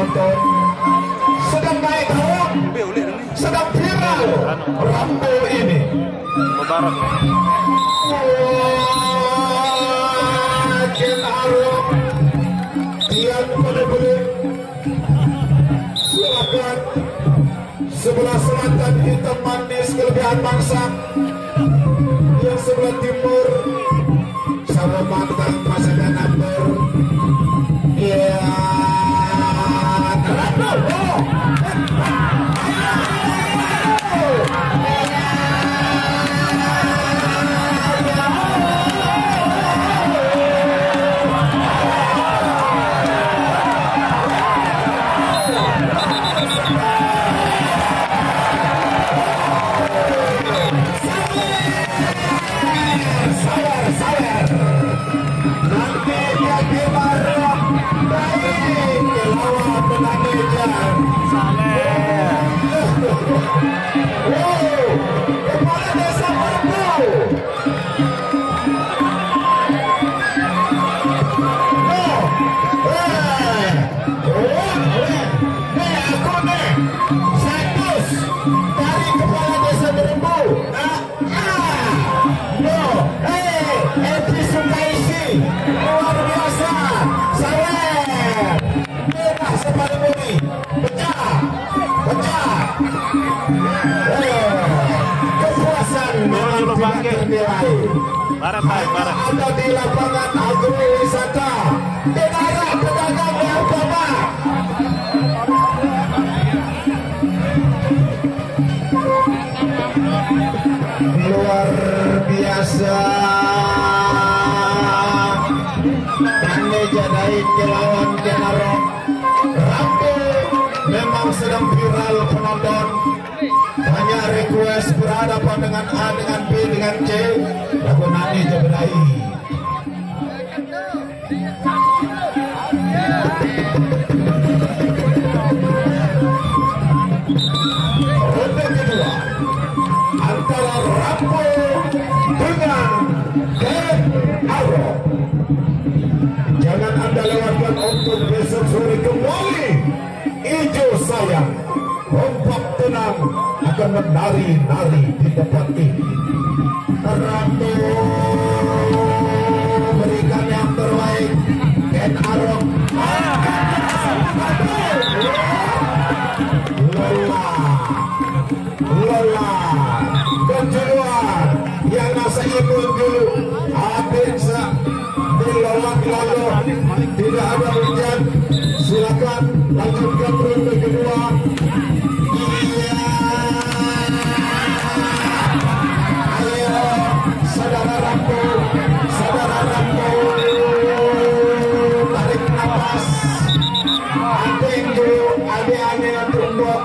penonton. Sedang naik daun, sedang viral Rambo ini. Mubarak. Ken Arok, Tian Penebelit. Silakan. Sebelah selatan hitam manis kelebihan bangsa. Yang sebelah timur sama matang pasangan number. Ya, ada di lapangan agrowisata negara pedagang yang utama. Luar biasa. Tane jadain lawan Kenarok. Rambo memang sedang viral penonton. Hanya request berhadapan dengan A dengan B dengan C. Lagu Nani Jebedai. Ronde kedua antara Rambo dengan Ken Arok. Jangan Anda lewatkan untuk besok sore kembali. Ijo sayang, kompak tenang akan menari-nari di tempat ini. Rambo berikan yang terbaik. Ken Arok Lola kejuruan yang nasa imun dulu bisa dilolak lalu tidak ada hujan. Silakan lanjutkan ronde kedua. Saudara Rambo tarik nafas, anting dulu, ade-ade Antumbok,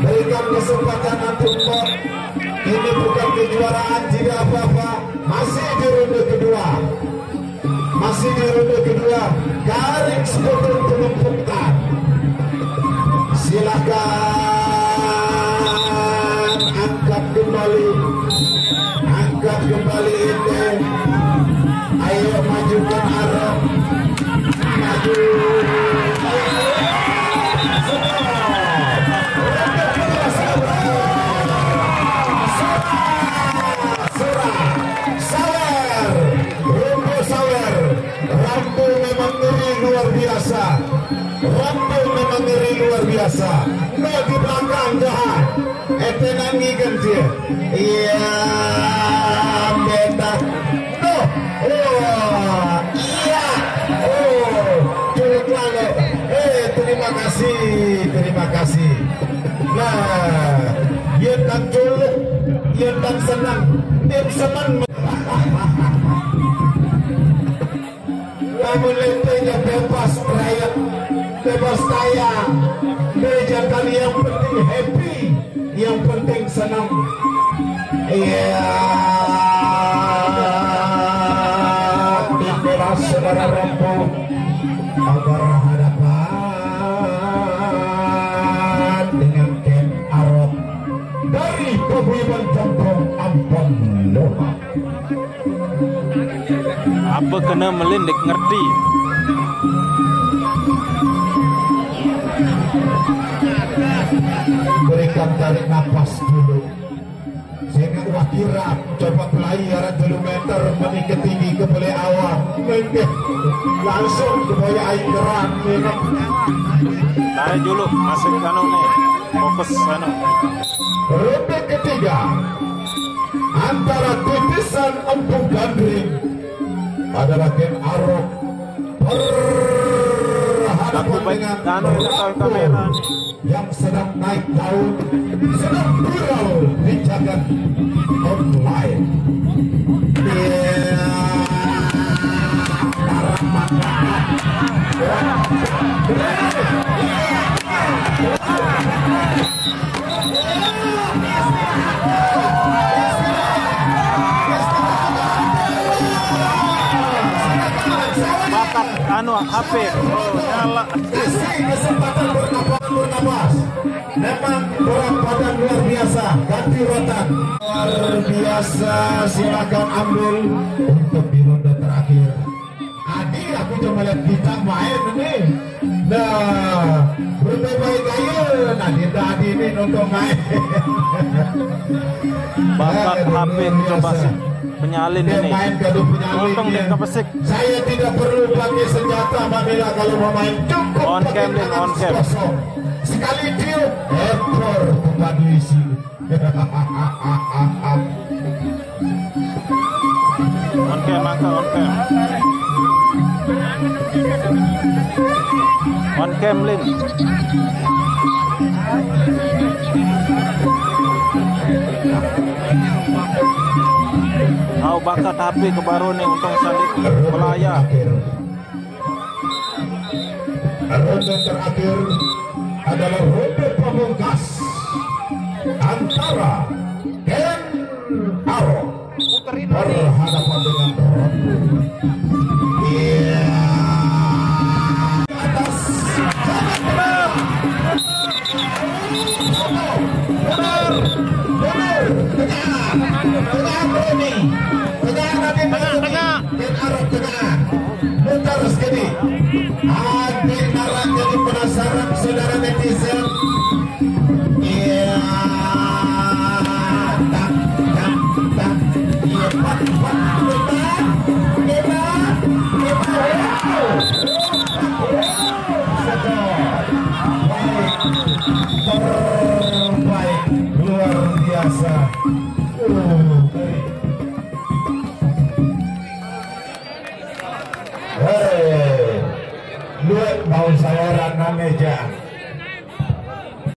berikan kesempatan Antumbok. Ini bukan kejuaraan, tidak apa-apa. Masih di ronde kedua, garing sebelum penumpukan. Silakan angkat kembali ini. Ayo majukan Arok, maju. Rambo memang ngeri luar biasa. No di belakang jahat. Etenangi kan dia. Iya, beta. No. Oh, iya. Oh, culik lagi. Terima kasih. Nah, dia tak culuk, dia tak senang, dia senang. Namun lentenya bebas rakyat, bebas tayang. Meja kali yang penting happy, yang penting senang. Iya, bela saudara Rambo agar hadapan dengan Ken Arok dari Paguyuban Campong Ampon Loha. Apa kena melindik ngerti. akan tarik nafas dulu. Sehingga wakira coba pelayaran 3 meter meningkat tinggi ke beli awak. Langsung ke boya air gerak. Tarik dulu, masuk anu nih. Fokus anu. Ronde ketiga antara titisan Empung Gandring adalah Ken Arok berhadapan dengan kamera yang sedang naik daun, sedang viral di jagat online. Bakat anu HP nyala. Kasih kesempatan bernapas. Memang berat badan luar biasa. Ganti rotan luar biasa. Silakan ambil untuk di ronde terakhir. Adi, aku cuma lihat kita main ini. Nah, berbaik gaya. Nah, kita Adi ini untuk main. Bakat HP coba sih. Penyalin Dia ini. main gaduh Untung penyalinnya. dia kepesik. Saya tidak perlu pakai senjata apabila kalau mau main cukup On pakai cam, Lin, tangan on cam. kosong. Sekali tiup ekor pepadu isi. On cam, maka on cam. On cam, Lin. Au bakat HP ke baru nih untung sandit pelayar. Ronde terakhir adalah ronde pamungkas antara Ken Arok berhadapan dengan Ronde. Iya. Atas. Benar. Tengah. Ken Arok tengah. Mutar sekali. Adi Narak jadi penasaran saudara netizen. Iya. Tak. Iya, pak. Terbaik, luar biasa. Hei, lu mau sayaran meja.